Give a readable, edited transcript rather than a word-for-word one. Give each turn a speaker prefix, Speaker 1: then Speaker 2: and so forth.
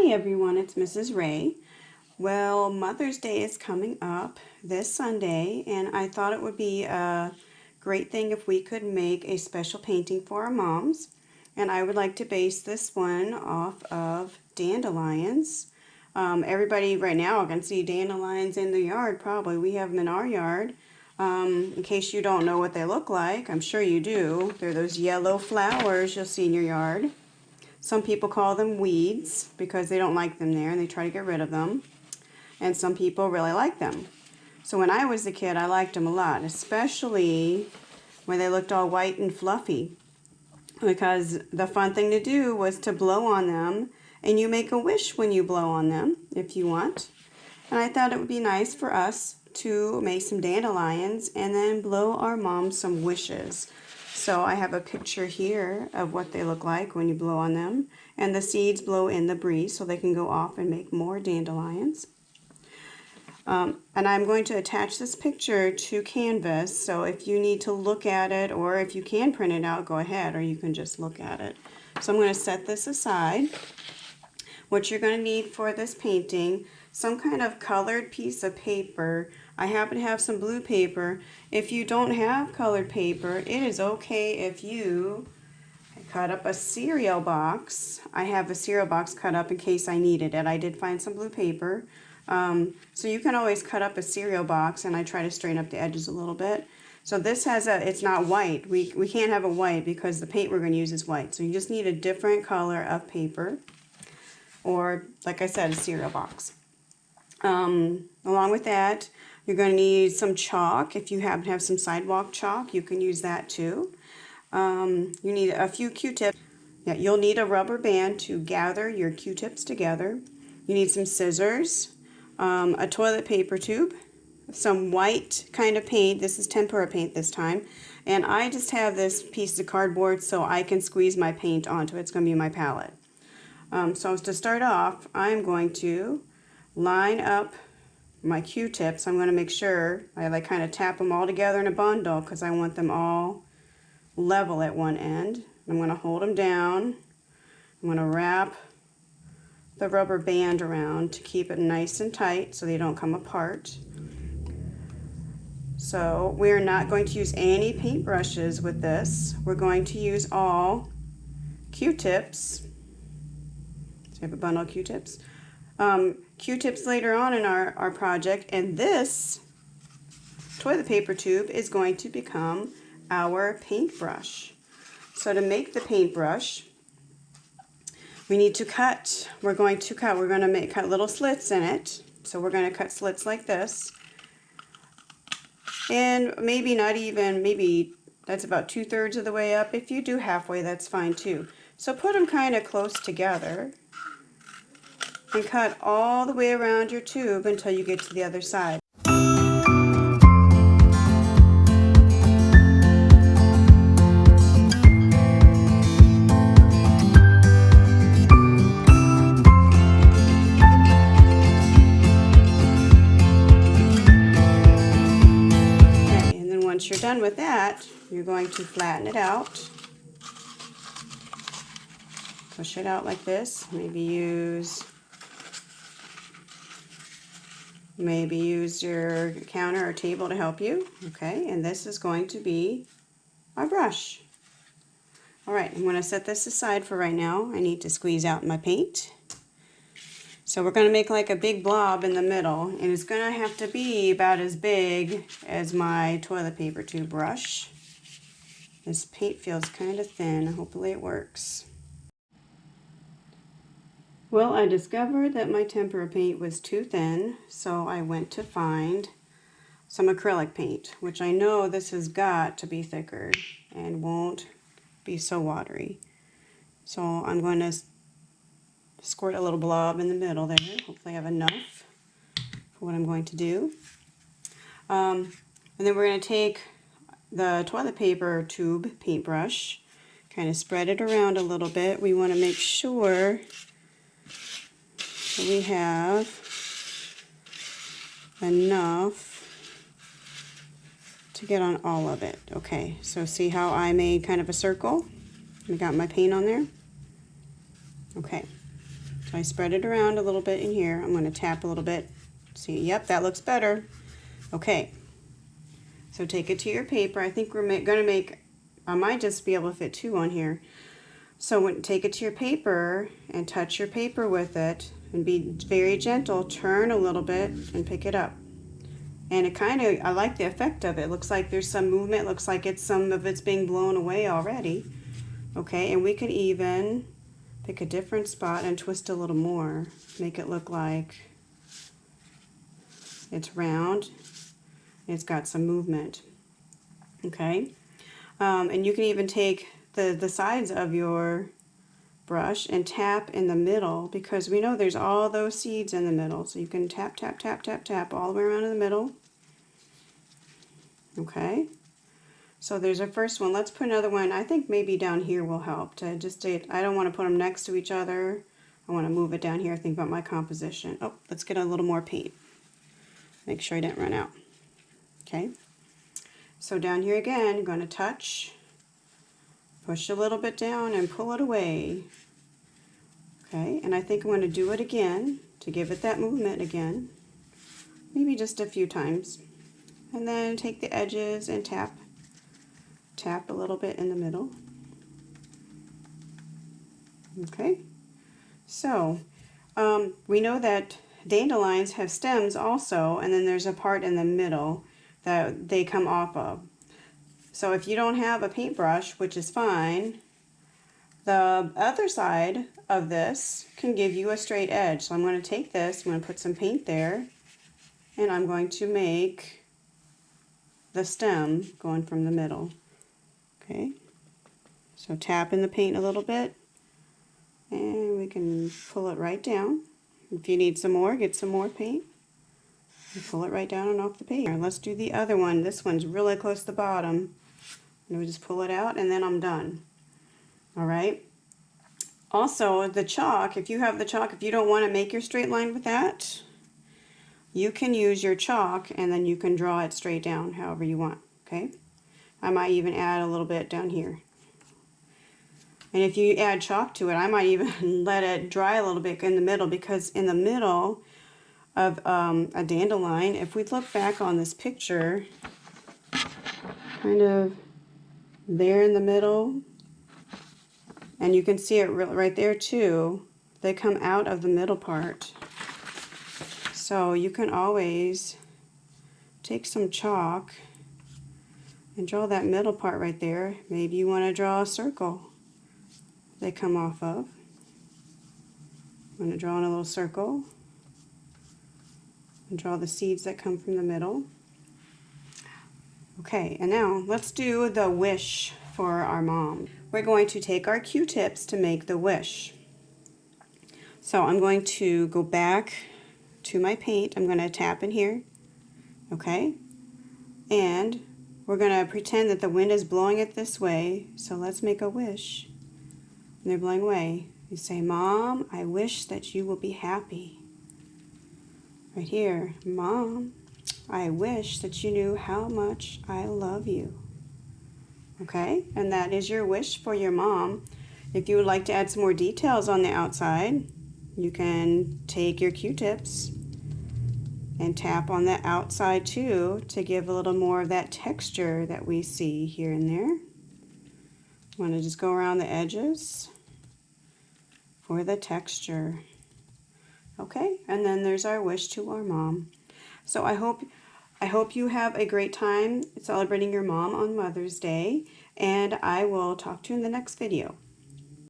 Speaker 1: Hi everyone, it's Mrs. Ray. Well, Mother's Day is coming up this Sunday, and I thought it would be a great thing if we could make a special painting for our moms. And I would like to base this one off of dandelions. Everybody right now can see dandelions in the yard, probably. We have them in our yard. In case you don't know what they look like, I'm sure you do. They're those yellow flowers you'll see in your yard. Some people call them weeds because they don't like them there and they try to get rid of them. And some people really like them. So when I was a kid, I liked them a lot, especially when they looked all white and fluffy. Because the fun thing to do was to blow on them, and you make a wish when you blow on them if you want. And I thought it would be nice for us to make some dandelions and then blow our mom some wishes. So I have a picture here of what they look like when you blow on them. And the seeds blow in the breeze so they can go off and make more dandelions. And I'm going to attach this picture to Canvas. So if you need to look at it, or if you can print it out, go ahead, or you can just look at it. So I'm going to set this aside. What you're going to need for this painting, some kind of colored piece of paper. I happen to have some blue paper. If you don't have colored paper, it is okay if you cut up a cereal box. I have a cereal box cut up in case I needed it. I did find some blue paper. So you can always cut up a cereal box, and I try to straighten up the edges a little bit. So this has it's not white. We can't have it white because the paint we're going to use is white. So you just need a different color of paper, or like I said, a cereal box. Along with that, you're going to need some chalk. If you happen to have some sidewalk chalk, you can use that too. You need a few Q-tips. Yeah, you'll need a rubber band to gather your Q-tips together. You need some scissors, a toilet paper tube, some white kind of paint. This is tempera paint this time. And I just have this piece of cardboard so I can squeeze my paint onto it. It's going to be my palette. So to start off, I'm going to line up my Q-tips. I'm going to make sure I kind of tap them all together in a bundle because I want them all level at one end. I'm going to hold them down. I'm going to wrap the rubber band around to keep it nice and tight so they don't come apart. So we're not going to use any paintbrushes with this. We're going to use all Q-tips. So we have a bundle of Q-tips. Q-tips later on in our project, and this toilet paper tube is going to become our paintbrush. So to make the paintbrush, we need to cut. We're going to cut little slits in it. So we're going to cut slits like this. And maybe that's about 2/3 of the way up. If you do halfway, that's fine too. So put them kind of close together and cut all the way around your tube until you get to the other side. Once you're done with that, you're going to flatten it out. Push it out like this. Maybe use your counter or table to help you. Okay, and this is going to be our brush. All right, I'm going to set this aside for right now. I need to squeeze out my paint. So we're going to make like a big blob in the middle, and it's going to have to be about as big as my toilet paper tube brush. This paint feels kind of thin. Hopefully it works. Well, I discovered that my tempera paint was too thin, so I went to find some acrylic paint, which I know this has got to be thicker and won't be so watery. So I'm going to squirt a little blob in the middle there. Hopefully I have enough for what I'm going to do. And then we're going to take the toilet paper tube paintbrush, kind of spread it around a little bit. We want to make sure that we have enough to get on all of it. Okay, so see how I made kind of a circle? I got my paint on there. Okay. So I spread it around a little bit in here. I'm going to tap a little bit. See, yep, that looks better. Okay, so take it to your paper. I think we're going to make, I might just be able to fit 2 on here. So take it to your paper and touch your paper with it and be very gentle. Turn a little bit and pick it up. And it kind of, I like the effect of it. It looks like there's some movement. It looks like some of it's being blown away already. Okay, and we could even pick a different spot and twist a little more. Make it look like it's round. It's got some movement. Okay, and you can even take the sides of your brush and tap in the middle, because we know there's all those seeds in the middle. So you can tap, tap, tap, tap, tap all the way around in the middle. Okay, so there's our first one. Let's put another one. I think maybe down here will help. I don't want to put them next to each other. I want to move it down here. Think about my composition. Oh, let's get a little more paint. Make sure I didn't run out. Okay, so down here again, I'm going to touch, push a little bit down and pull it away. Okay, and I think I'm going to do it again to give it that movement again, maybe just a few times. And then take the edges and tap a little bit in the middle. Okay, so we know that dandelions have stems also, and then there's a part in the middle that they come off of. So if you don't have a paintbrush, which is fine, the other side of this can give you a straight edge. So I'm going to take this, I'm going to put some paint there, and I'm going to make the stem going from the middle. Okay, so tap in the paint a little bit, and we can pull it right down. If you need some more, get some more paint and pull it right down and off the paper. Let's do the other one. This one's really close to the bottom. And we just pull it out, and then I'm done. All right. Also, the chalk, if you have the chalk, if you don't want to make your straight line with that, you can use your chalk and then you can draw it straight down however you want. Okay, I might even add a little bit down here. And if you add chalk to it, I might even let it dry a little bit in the middle, because in the middle of a dandelion, if we look back on this picture, kind of there in the middle, and you can see it right there too, they come out of the middle part. So you can always take some chalk and draw that middle part right there. Maybe you want to draw a circle they come off of. I'm going to draw in a little circle and draw the seeds that come from the middle. Okay, and now let's do the wish for our mom. We're going to take our Q-tips to make the wish. So I'm going to go back to my paint. I'm going to tap in here. Okay, and we're going to pretend that the wind is blowing it this way. So let's make a wish. And they're blowing away. You say, Mom, I wish that you will be happy. Right here, Mom, I wish that you knew how much I love you. Okay, and that is your wish for your mom. If you would like to add some more details on the outside, you can take your Q-tips and tap on the outside too to give a little more of that texture that we see here and there. I want to just go around the edges for the texture. Okay, and then there's our wish to our mom. So I hope you have a great time celebrating your mom on Mother's Day, and I will talk to you in the next video.